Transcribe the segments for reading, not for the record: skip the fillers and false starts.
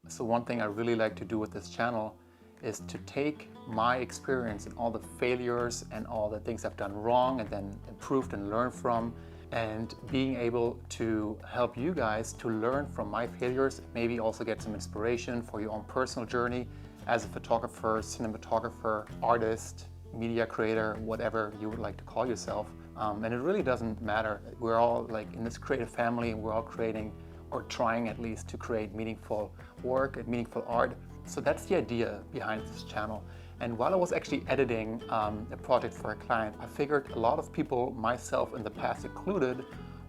So one thing I really like to do with this channel is to take my experience and all the failures and all the things I've done wrong and then improved and learned from, and being able to help you guys to learn from my failures, maybe also get some inspiration for your own personal journey as a photographer, cinematographer, artist, media creator, whatever you would like to call yourself. And it really doesn't matter. We're all like in this creative family, and we're all creating, or trying at least, to create meaningful work and meaningful art. So that's the idea behind this channel. And while I was actually editing a project for a client, I figured a lot of people, myself in the past included,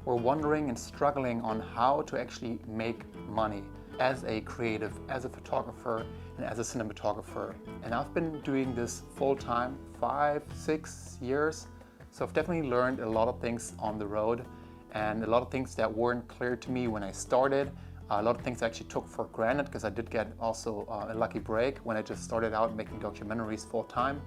were wondering and struggling on how to actually make money as a creative, as a photographer, and as a cinematographer. And I've been doing this full-time, 5-6 years. So I've definitely learned a lot of things on the road, and a lot of things that weren't clear to me when I started. A lot of things I actually took for granted, because I did get also a lucky break when I just started out making documentaries full-time.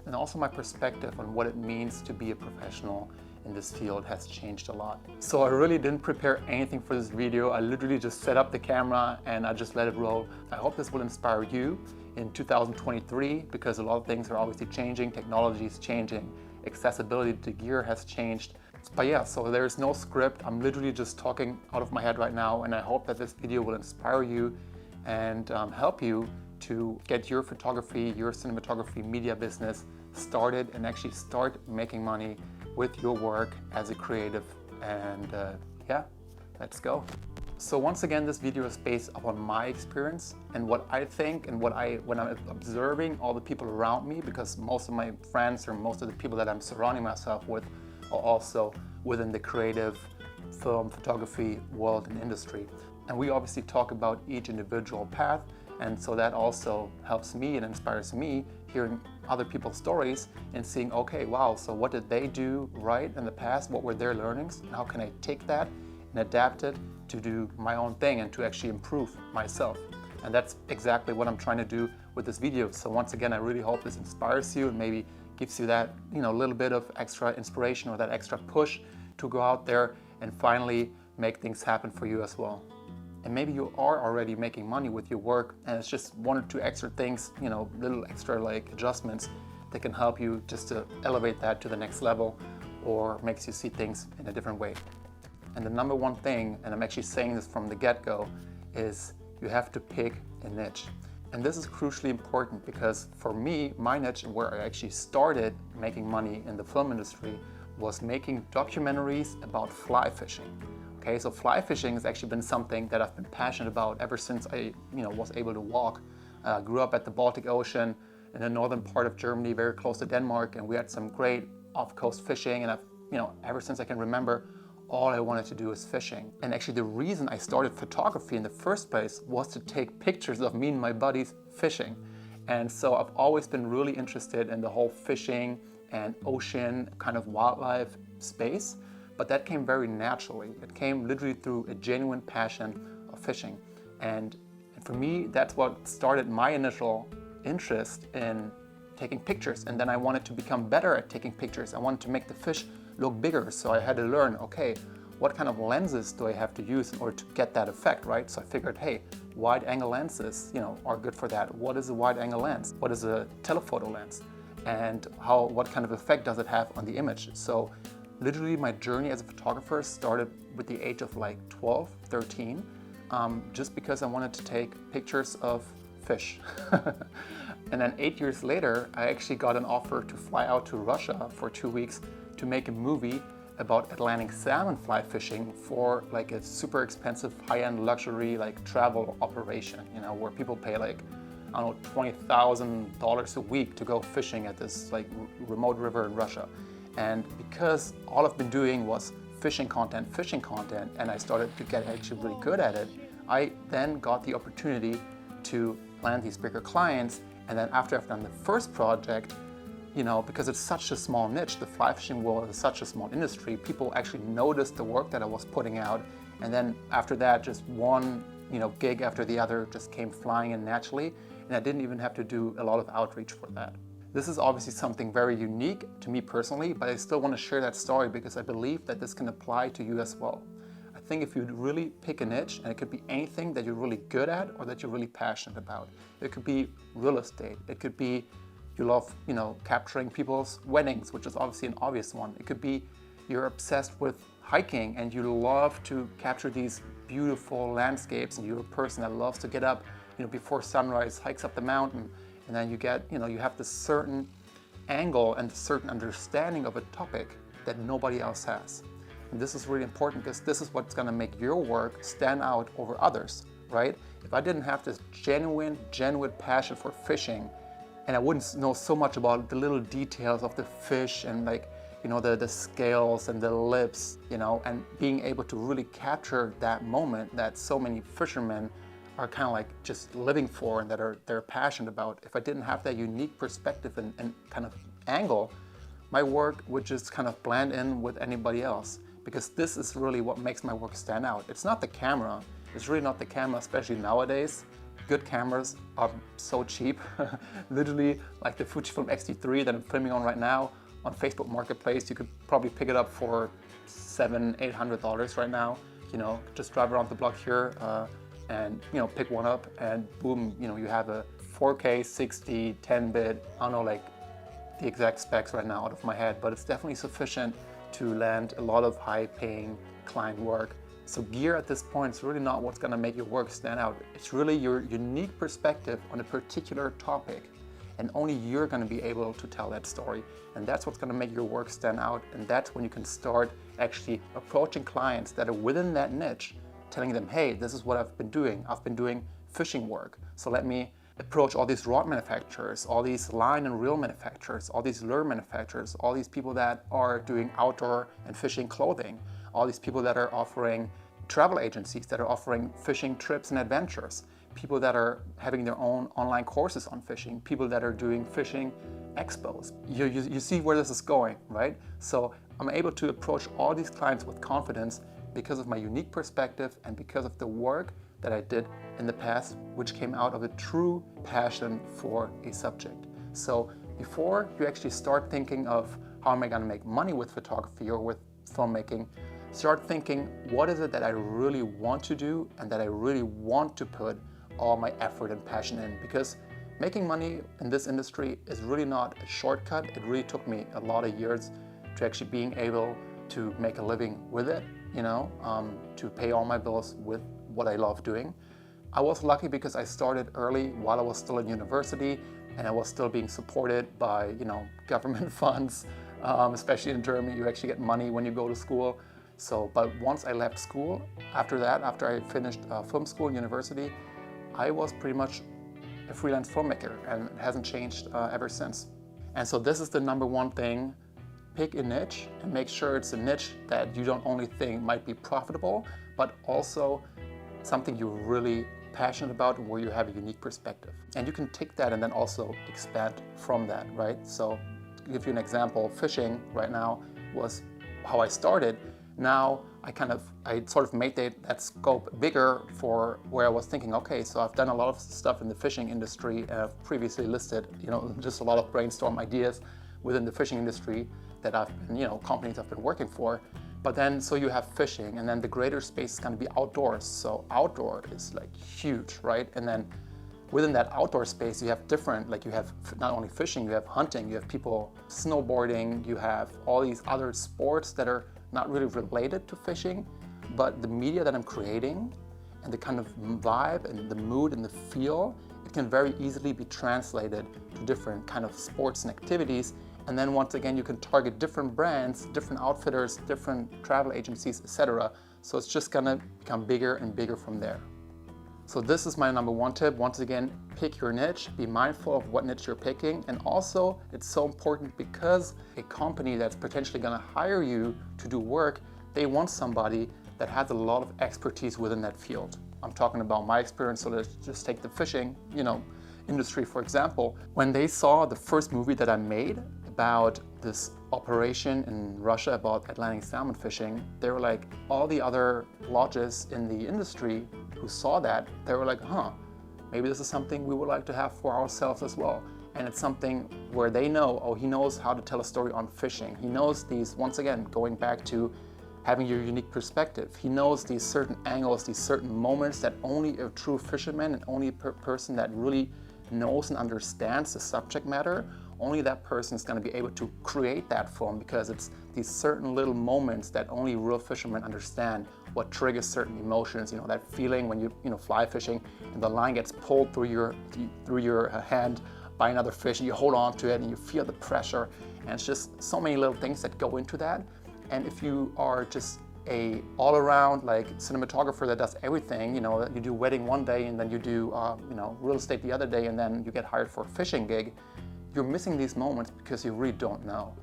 And also my perspective on what it means to be a professional in this field has changed a lot. So I really didn't prepare anything for this video. I literally just set up the camera and I just let it roll. I hope this will inspire you in 2023, because a lot of things are obviously changing, technology is changing, accessibility to gear has changed. But yeah, so there's no script. I'm literally just talking out of my head right now, and I hope that this video will inspire you and help you to get your photography, your cinematography media business started and actually start making money with your work as a creative. And yeah, let's go. So once again, this video is based upon my experience and what I think and when I'm observing all the people around me, because most of my friends or most of the people that I'm surrounding myself with are also within the creative film photography world and industry. And we obviously talk about each individual path, and so that also helps me and inspires me hearing other people's stories and seeing, okay, wow, so what did they do right in the past? What were their learnings? And how can I take that and adapt it to do my own thing and to actually improve myself? And that's exactly what I'm trying to do with this video. So once again, I really hope this inspires you and maybe gives you that, little bit of extra inspiration or that extra push to go out there and finally make things happen for you as well. And maybe you are already making money with your work, and it's just one or two extra things, little extra like adjustments that can help you just to elevate that to the next level, or makes you see things in a different way. And the number one thing, and I'm actually saying this from the get-go, is you have to pick a niche. And this is crucially important, because for me, my niche and where I actually started making money in the film industry was making documentaries about fly fishing. Okay, so fly fishing has actually been something that I've been passionate about ever since I was able to walk. Grew up at the Baltic Ocean in the northern part of Germany, very close to Denmark, and we had some great off-coast fishing, and ever since I can remember, all I wanted to do was fishing. And actually the reason I started photography in the first place was to take pictures of me and my buddies fishing. And so I've always been really interested in the whole fishing and ocean kind of wildlife space, but that came very naturally. It came literally through a genuine passion of fishing. And for me, that's what started my initial interest in taking pictures. And then I wanted to become better at taking pictures. I wanted to make the fish look bigger, so I had to learn, okay, what kind of lenses do I have to use in order to get that effect, right? So I figured, hey, wide angle lenses, are good for that. What is a wide angle lens? What is a telephoto lens? And what kind of effect does it have on the image? So literally my journey as a photographer started with the age of like 12, 13, just because I wanted to take pictures of fish. And then 8 years later, I actually got an offer to fly out to Russia for 2 weeks to make a movie about Atlantic salmon fly fishing for like a super expensive high-end luxury like travel operation, where people pay like, I don't know, $20,000 a week to go fishing at this like remote river in Russia. And because all I've been doing was fishing content, and I started to get actually really good at it, I then got the opportunity to land these bigger clients. And then after I've done the first project, because it's such a small niche, the fly fishing world is such a small industry, people actually noticed the work that I was putting out. And then after that, just one, gig after the other just came flying in naturally. And I didn't even have to do a lot of outreach for that. This is obviously something very unique to me personally, but I still want to share that story because I believe that this can apply to you as well. I think if you really pick a niche, and it could be anything that you're really good at or that you're really passionate about. It could be real estate. It could be you love, capturing people's weddings, which is obviously an obvious one. It could be you're obsessed with hiking and you love to capture these beautiful landscapes, and you're a person that loves to get up, before sunrise, hikes up the mountain, and then you get, you have this certain angle and certain understanding of a topic that nobody else has. And this is really important because this is what's going to make your work stand out over others, right? If I didn't have this genuine passion for fishing, and I wouldn't know so much about the little details of the fish and the scales and the lips, and being able to really capture that moment that so many fishermen are kind of like just living for and that they're passionate about. If I didn't have that unique perspective and kind of angle, my work would just kind of blend in with anybody else, because this is really what makes my work stand out. It's not the camera. It's really not the camera, especially nowadays. Good cameras are so cheap. Literally, like the Fujifilm X-T3 that I'm filming on right now, on Facebook Marketplace, you could probably pick it up for $700-800 right now. Just drive around the block here and pick one up, and boom, you have a 4K 60 10-bit. I don't know like the exact specs right now out of my head, but it's definitely sufficient to land a lot of high-paying client work. So gear at this point is really not what's going to make your work stand out. It's really your unique perspective on a particular topic, and only you're going to be able to tell that story. And that's what's going to make your work stand out. And that's when you can start actually approaching clients that are within that niche, telling them, hey, this is what I've been doing. I've been doing fishing work. So let me approach all these rod manufacturers, all these line and reel manufacturers, all these lure manufacturers, all these people that are doing outdoor and fishing clothing, all these people that are offering travel agencies, that are offering fishing trips and adventures, people that are having their own online courses on fishing, people that are doing fishing expos. You see where this is going, right? So I'm able to approach all these clients with confidence because of my unique perspective and because of the work that I did in the past, which came out of a true passion for a subject. So before you actually start thinking of how am I going to make money with photography or with filmmaking, start thinking, what is it that I really want to do and that I really want to put all my effort and passion in? Because making money in this industry is really not a shortcut. It really took me a lot of years to actually being able to make a living with it, to pay all my bills with what I love doing. I was lucky because I started early while I was still in university, and I was still being supported by government funds, especially in Germany. You actually get money when you go to school. So, but once I left school, after I finished film school and university, I was pretty much a freelance filmmaker, and it hasn't changed ever since. And so this is the number one thing. Pick a niche and make sure it's a niche that you don't only think might be profitable, but also something you're really passionate about and where you have a unique perspective. And you can take that and then also expand from that, right? So to give you an example, fishing right now was how I started. Now I sort of made that scope bigger for where I was thinking, okay, so I've done a lot of stuff in the fishing industry. I've previously listed, just a lot of brainstorm ideas within the fishing industry that I've been, companies I've been working for. But then, so you have fishing, and then the greater space is going to be outdoors. So outdoor is like huge, right? And then within that outdoor space, you have different, you have not only fishing, you have hunting, you have people snowboarding, you have all these other sports that are not really related to fishing, but the media that I'm creating and the kind of vibe and the mood and the feel, it can very easily be translated to different kind of sports and activities. And then once again, you can target different brands, different outfitters, different travel agencies, etc. So it's just gonna become bigger and bigger from there. So this is my number one tip. Once again, pick your niche, be mindful of what niche you're picking. And also it's so important because a company that's potentially gonna hire you to do work, they want somebody that has a lot of expertise within that field. I'm talking about my experience, so let's just take the fishing, industry, for example. When they saw the first movie that I made about this operation in Russia about Atlantic salmon fishing, they were like, all the other lodges in the industry who saw that, they were like, maybe this is something we would like to have for ourselves as well. And it's something where they know, he knows how to tell a story on fishing. He knows these, once again, going back to having your unique perspective. He knows these certain angles, these certain moments that only a true fisherman and only a person that really knows and understands the subject matter, only that person is going to be able to create that film, because it's these certain little moments that only real fishermen understand what triggers certain emotions. That feeling when you fly fishing and the line gets pulled through your hand by another fish, and you hold on to it and you feel the pressure, and it's just so many little things that go into that. And if you are just a all-around like cinematographer that does everything, that you do wedding one day and then you do real estate the other day, and then you get hired for a fishing gig, you're missing these moments because you really don't know.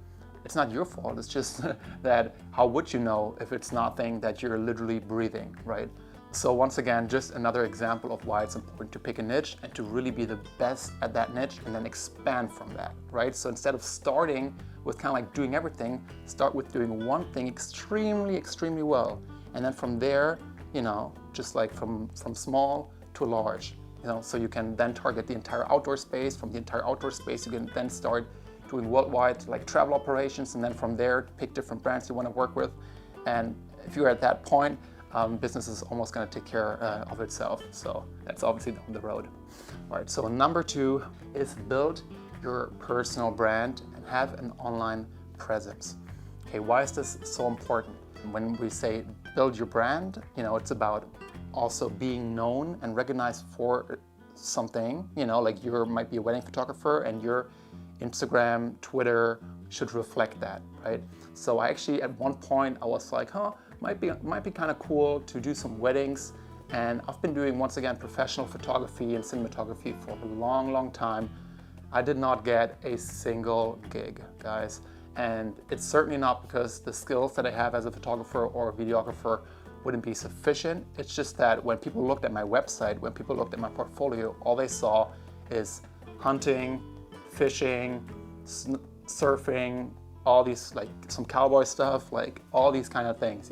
It's not your fault, it's just that how would you know if it's nothing that you're literally breathing, right? So once again, just another example of why it's important to pick a niche and to really be the best at that niche and then expand from that, right? So instead of starting with kind of like doing everything, start with doing one thing extremely, extremely well. And then from there, just like from small to large, so you can then target the entire outdoor space. From the entire outdoor space, you can then start doing worldwide like travel operations, and then from there, pick different brands you want to work with. And if you're at that point, business is almost going to take care of itself. So that's obviously down the road. All right, so number 2 is build your personal brand and have an online presence. Okay, why is this so important? When we say build your brand, it's about also being known and recognized for something. Like you might be a wedding photographer, and your Instagram, Twitter should reflect that, right? So I actually, at one point, I was like, might be kind of cool to do some weddings. And I've been doing, once again, professional photography and cinematography for a long, long time. I did not get a single gig, guys. And it's certainly not because the skills that I have as a photographer or a videographer wouldn't be sufficient. It's just that when people looked at my website, when people looked at my portfolio, all they saw is hunting, fishing, surfing, all these, like some cowboy stuff, like all these kind of things,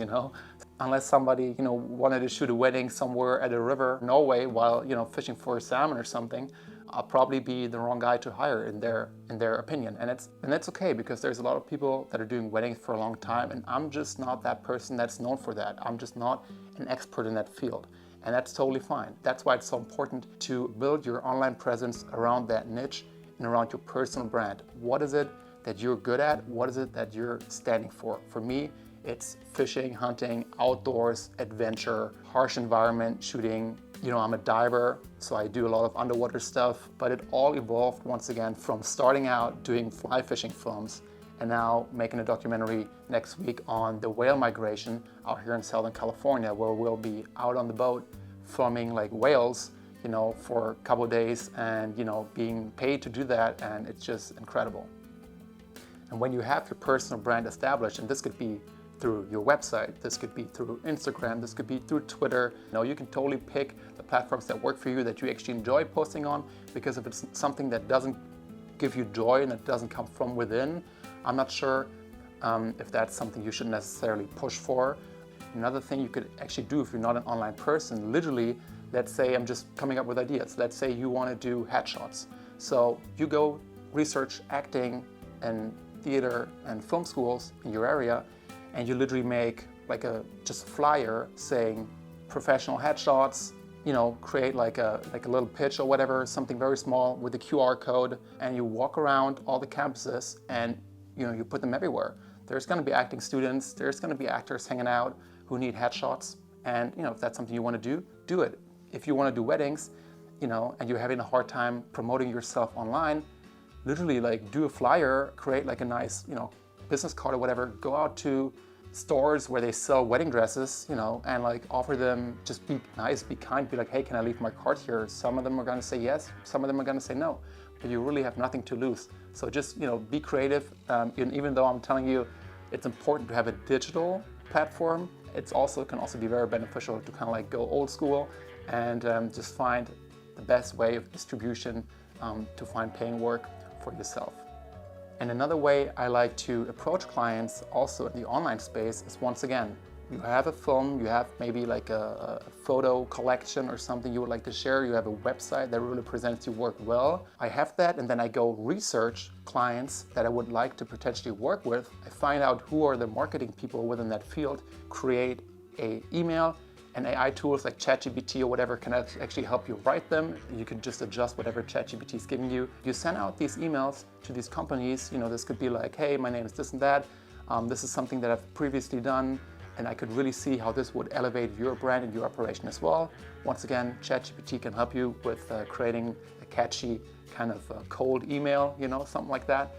Unless somebody, wanted to shoot a wedding somewhere at a river, Norway, while, fishing for salmon or something, I'll probably be the wrong guy to hire in their opinion. And it's okay, because there's a lot of people that are doing weddings for a long time, and I'm just not that person that's known for that. I'm just not an expert in that field. And that's totally fine. That's why it's so important to build your online presence around that niche and around your personal brand. What is it that you're good at? What is it that you're standing for? For me, it's fishing, hunting, outdoors, adventure, harsh environment shooting. I'm a diver, so I do a lot of underwater stuff, but it all evolved once again from starting out doing fly fishing films and now making a documentary next week on the whale migration out here in Southern California, where we'll be out on the boat filming like whales, for a couple of days, and, being paid to do that, and it's just incredible. And when you have your personal brand established, and this could be through your website, this could be through Instagram, this could be through Twitter, you can totally pick the platforms that work for you, that you actually enjoy posting on, because if it's something that doesn't give you joy and it doesn't come from within, I'm not sure if that's something you should necessarily push for. Another thing you could actually do if you're not an online person, literally, let's say I'm just coming up with ideas. Let's say you want to do headshots. So you go research acting and theater and film schools in your area, and you literally make like just a flyer saying professional headshots, create like a little pitch or whatever, something very small with a QR code, and you walk around all the campuses and you put them everywhere. There's going to be acting students, there's going to be actors hanging out who need headshots, and if that's something you want to do it. If you want to do weddings, and you're having a hard time promoting yourself online, literally like do a flyer, create like a nice, business card or whatever, go out to stores where they sell wedding dresses, and like offer them, just be nice, be kind, be like, hey, can I leave my card here? Some of them are going to say yes, some of them are going to say no, but you really have nothing to lose. So just, be creative. Even though I'm telling you it's important to have a digital platform, it can also be very beneficial to kind of like go old school and just find the best way of distribution to find paying work for yourself. And another way I like to approach clients also in the online space is, once again, you have a film, you have maybe like a photo collection or something you would like to share, you have a website that really presents your work well. I have that, and then I go research clients that I would like to potentially work with. I find out who are the marketing people within that field, create an email, and AI tools like ChatGPT or whatever can actually help you write them. You can just adjust whatever ChatGPT is giving you. You send out these emails to these companies. This could be like, hey, my name is this and that. This is something that I've previously done, and I could really see how this would elevate your brand and your operation as well. Once again, ChatGPT can help you with creating a catchy kind of cold email, something like that.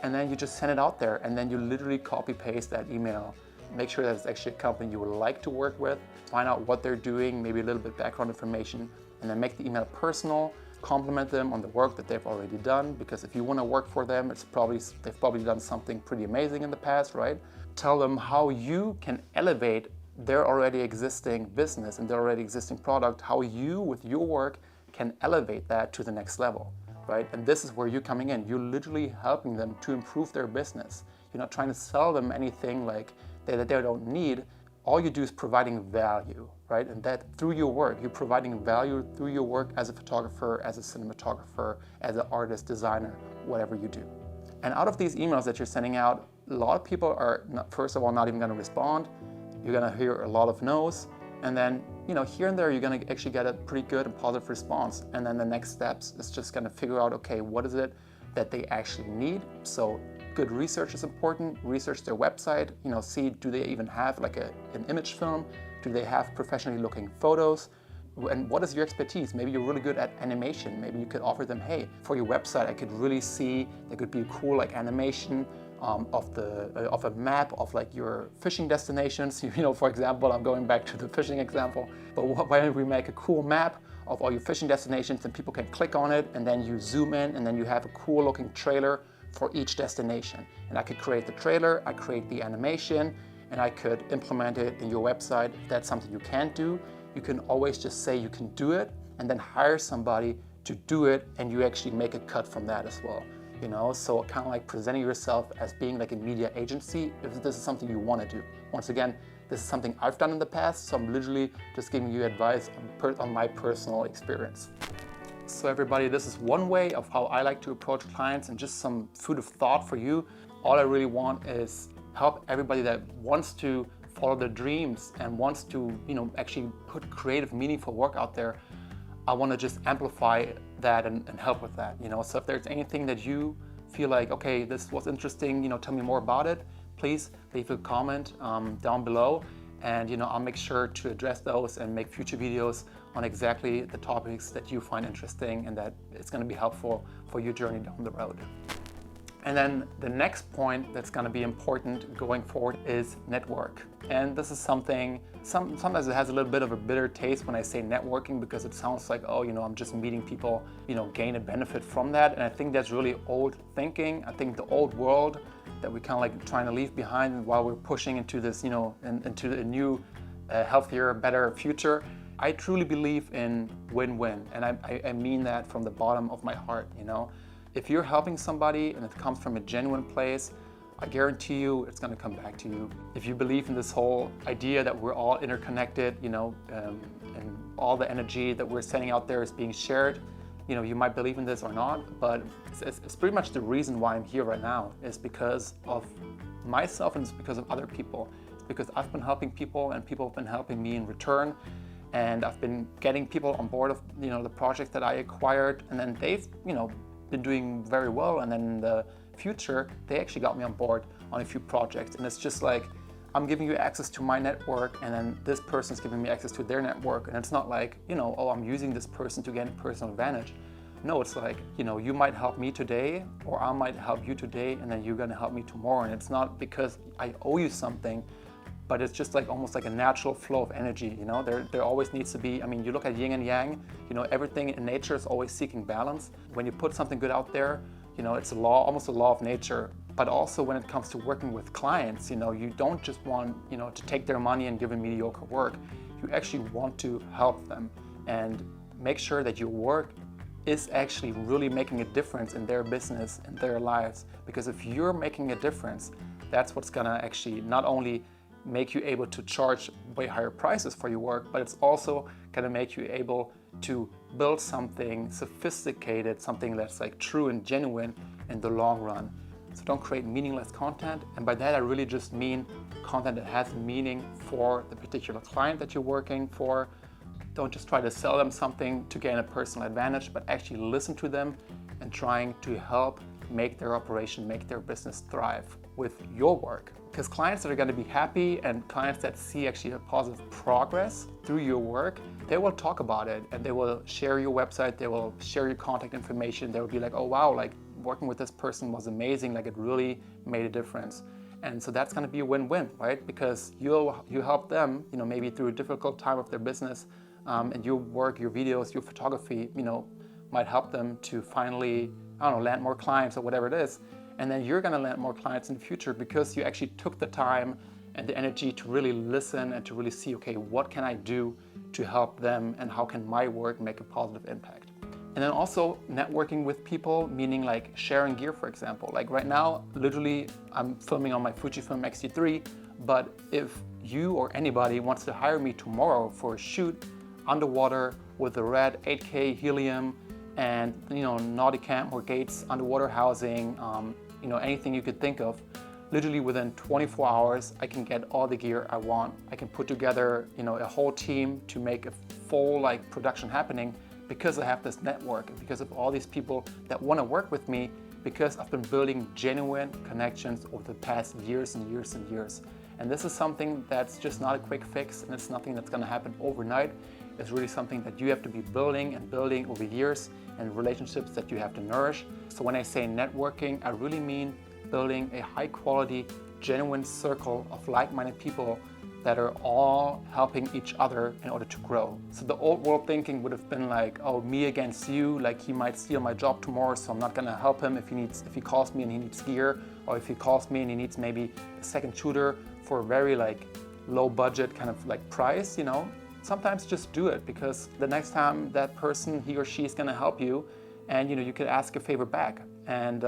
And then you just send it out there, and then you literally copy paste that email. Make sure that it's actually a company you would like to work with, find out what they're doing, maybe a little bit background information, and then make the email personal, compliment them on the work that they've already done, because if you want to work for them, they've probably done something pretty amazing in the past, right? Tell them how you can elevate their already existing business and their already existing product, how you, with your work, can elevate that to the next level, right? And this is where you're coming in. You're literally helping them to improve their business. You're not trying to sell them anything like that they don't need. All you do is providing value, right? And that through your work, you're providing value through your work as a photographer, as a cinematographer, as an artist, designer, whatever you do. And out of these emails that you're sending out, a lot of people are, first of all, not even going to respond. You're going to hear a lot of no's. And then, here and there, you're going to actually get a pretty good and positive response. And then the next steps is just going to figure out, okay, what is it that they actually need? So good research is important. Research their website, see, do they even have like an image film? Do they have professionally looking photos? And what is your expertise? Maybe you're really good at animation. Maybe you could offer them, hey, for your website, I could really see there could be a cool like animation of a map of like your fishing destinations. For example, I'm going back to the fishing example, but why don't we make a cool map of all your fishing destinations, and people can click on it, and then you zoom in, and then you have a cool looking trailer for each destination. And I could create the trailer, I create the animation, and I could implement it in your website. If that's something you can't do, you can always just say you can do it, and then hire somebody to do it, and you actually make a cut from that as well. So kind of like presenting yourself as being like a media agency, if this is something you want to do. Once again, this is something I've done in the past, so I'm literally just giving you advice on my personal experience. So everybody, this is one way of how I like to approach clients, and just some food of thought for you. All I really want is help everybody that wants to follow their dreams and wants to, actually put creative, meaningful work out there. I want to just amplify that and help with that. So if there's anything that you feel like, okay, this was interesting, tell me more about it, please leave a comment down below, and I'll make sure to address those and make future videos on exactly the topics that you find interesting and that it's going to be helpful for your journey down the road. And then the next point that's going to be important going forward is network. And this is something, sometimes it has a little bit of a bitter taste when I say networking, because it sounds like, oh, I'm just meeting people, gain a benefit from that. And I think that's really old thinking. I think the old world that we're kind of like trying to leave behind while we're pushing into this, into a new, healthier, better future. I truly believe in win-win, and I mean that from the bottom of my heart. If you're helping somebody and it comes from a genuine place, I guarantee you it's going to come back to you. If you believe in this whole idea that we're all interconnected, and all the energy that we're sending out there is being shared, you might believe in this or not, but it's pretty much the reason why I'm here right now, is because of myself, and it's because of other people. It's because I've been helping people, and people have been helping me in return. And I've been getting people on board of the projects that I acquired, and then they've been doing very well, and then in the future they actually got me on board on a few projects. And it's just like, I'm giving you access to my network, and then this person's giving me access to their network, and it's not like, oh, I'm using this person to gain personal advantage. No, it's like, you might help me today, or I might help you today, and then you're gonna help me tomorrow. And it's not because I owe you something, but it's just like almost like a natural flow of energy. There always needs to be, you look at yin and yang, everything in nature is always seeking balance. When you put something good out there, it's a law, almost a law of nature. But also when it comes to working with clients, you don't just want, to take their money and give them mediocre work. You actually want to help them and make sure that your work is actually really making a difference in their business and their lives. Because if you're making a difference, that's what's gonna actually not only make you able to charge way higher prices for your work, but it's also going to make you able to build something sophisticated, something that's like true and genuine in the long run. So don't create meaningless content. And by that, I really just mean content that has meaning for the particular client that you're working for. Don't just try to sell them something to gain a personal advantage, but actually listen to them and trying to help make their operation, make their business thrive with your work. Because clients that are going to be happy and clients that see actually a positive progress through your work, they will talk about it and they will share your website, they will share your contact information, they will be like, oh wow, like working with this person was amazing, like it really made a difference. And so that's going to be a win-win, right? Because you help them, maybe through a difficult time of their business, and your work, your videos, your photography, might help them to finally, land more clients or whatever it is. And then you're going to land more clients in the future because you actually took the time and the energy to really listen and to really see, okay, what can I do to help them and how can my work make a positive impact? And then also networking with people, meaning like sharing gear, for example. Like right now, literally, I'm filming on my Fujifilm X-T3, but if you or anybody wants to hire me tomorrow for a shoot underwater with the red 8K helium and Nauticam or Gates underwater housing, anything you could think of, literally within 24 hours, I can get all the gear I want. I can put together, a whole team to make a full production happening because I have this network, because of all these people that want to work with me, because I've been building genuine connections over the past years and years and years. And this is something that's just not a quick fix, and it's nothing that's going to happen overnight. It's really something that you have to be building and building over years, and relationships that you have to nourish. So when I say networking, I really mean building a high quality, genuine circle of like-minded people that are all helping each other in order to grow. So the old world thinking would have been like, oh, me against you, like he might steal my job tomorrow, so I'm not gonna help him if he calls me and he needs gear, or if he calls me and he needs maybe a second shooter for a very low budget kind of price, Sometimes just do it, because the next time that person, he or she, is gonna help you, and you could ask a favor back. And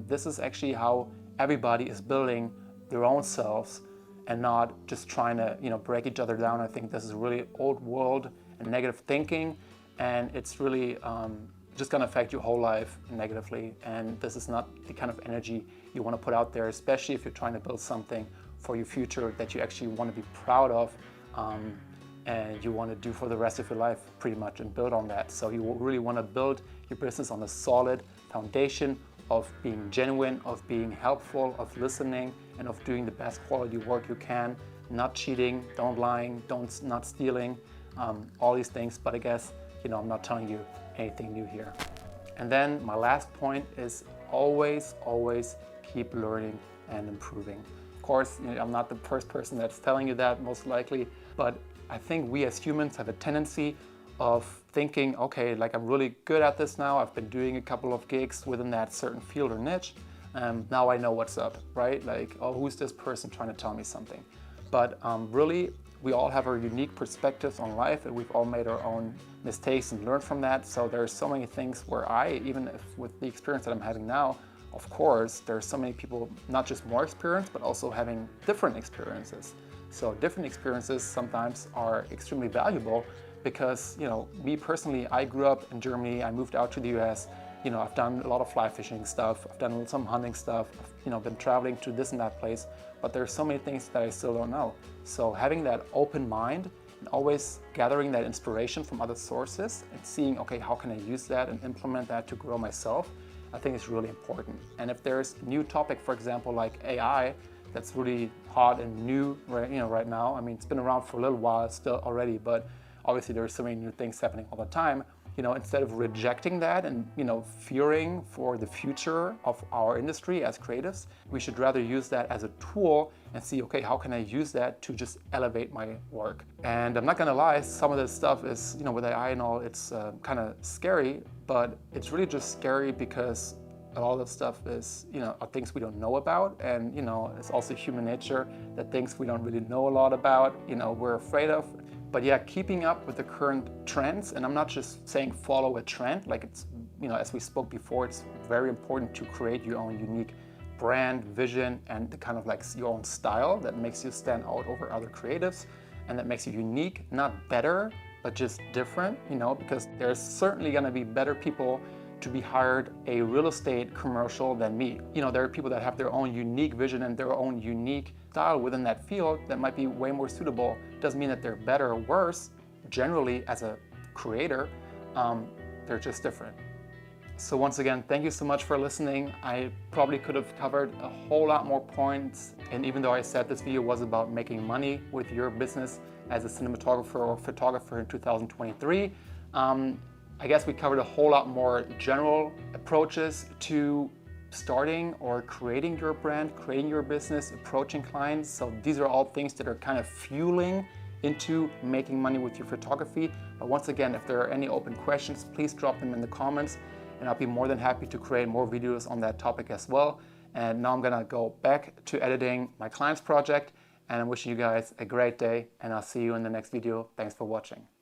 this is actually how everybody is building their own selves and not just trying to break each other down. I think this is really old world and negative thinking, and it's really just gonna affect your whole life negatively. And this is not the kind of energy you wanna put out there, especially if you're trying to build something for your future that you actually wanna be proud of. And you want to do for the rest of your life pretty much, and build on that. So you really want to build your business on a solid foundation of being genuine, of being helpful, of listening, and of doing the best quality work you can, not cheating, don't lying, not stealing, all these things. But I guess, I'm not telling you anything new here. And then my last point is always keep learning and improving. Of course, I'm not the first person that's telling you that, most likely, but I think we as humans have a tendency of thinking, okay, I'm really good at this now. I've been doing a couple of gigs within that certain field or niche. Now I know what's up, right? Oh, who's this person trying to tell me something? But really, we all have our unique perspectives on life, and we've all made our own mistakes and learned from that. So there's so many things where even if with the experience that I'm having now, of course, there's so many people, not just more experienced, but also having different experiences. So different experiences sometimes are extremely valuable because, me personally, I grew up in Germany, I moved out to the US, I've done a lot of fly fishing stuff, I've done some hunting stuff, I've, been traveling to this and that place, but there's so many things that I still don't know. So having that open mind and always gathering that inspiration from other sources and seeing, okay, how can I use that and implement that to grow myself, I think is really important. And if there's a new topic, for example, like AI, that's really hot and new right now. I mean, it's been around for a little while still already, but obviously there's so many new things happening all the time. Instead of rejecting that and, fearing for the future of our industry as creatives, we should rather use that as a tool and see, okay, how can I use that to just elevate my work? And I'm not gonna lie, some of this stuff is, with AI and all, it's kind of scary, but it's really just scary because all that stuff is, are things we don't know about, and it's also human nature that things we don't really know a lot about, we're afraid of. But yeah, keeping up with the current trends, and I'm not just saying follow a trend, it's, as we spoke before, it's very important to create your own unique brand, vision, and the kind of like your own style that makes you stand out over other creatives and that makes you unique, not better, but just different, you know, because there's certainly gonna be better people to be hired a real estate commercial than me. You know, there are people that have their own unique vision and their own unique style within that field that might be way more suitable. Doesn't mean that they're better or worse. Generally, as a creator, they're just different. So once again, thank you so much for listening. I probably could have covered a whole lot more points. And even though I said this video was about making money with your business as a cinematographer or photographer in 2023, I guess we covered a whole lot more general approaches to starting or creating your brand, creating your business, approaching clients. So these are all things that are kind of fueling into making money with your photography. But once again, if there are any open questions, please drop them in the comments and I'll be more than happy to create more videos on that topic as well. And now I'm gonna go back to editing my client's project, and I'm wishing you guys a great day, and I'll see you in the next video. Thanks for watching.